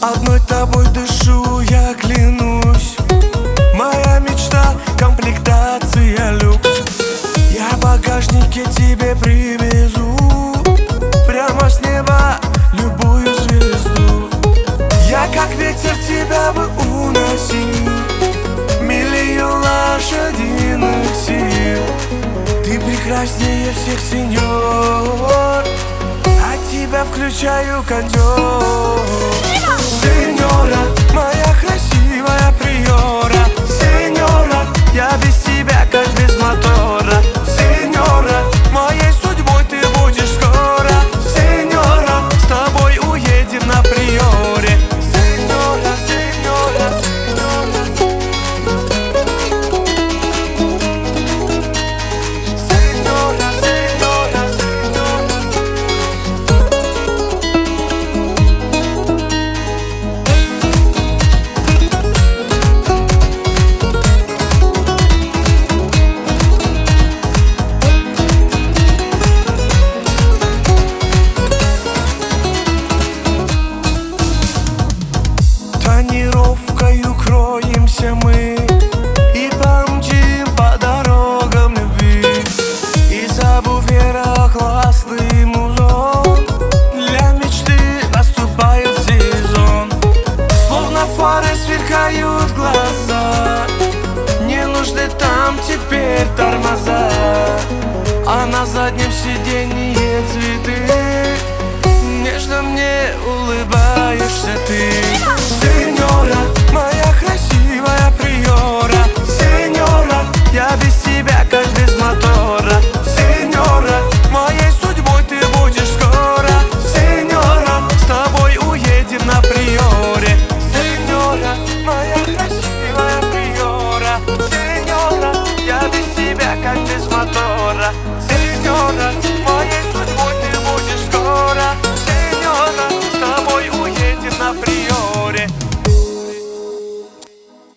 Одной тобой дышу, я клянусь. Моя мечта — комплектация люкс. Я в багажнике тебе привезу прямо с неба любую звезду. Я как ветер тебя бы уносил, миллион лошадиных сил. Ты прекраснее всех, сеньор, от тебя включаю кондер. Сеньора, моя красивая приора. Сеньора, я без тебя как без мотора. Сеньора, моей судьбой ты будешь скоро. Сеньора, с тобой уедем на приоре. Сеньора, сеньора, сеньора, сеньора, тонировкой укроемся мы и помчим по дорогам любви. И забыв вера классный музон, для мечты наступает сезон. Словно фары сверкают глаза, не нужны там теперь тормоза, а на заднем сиденье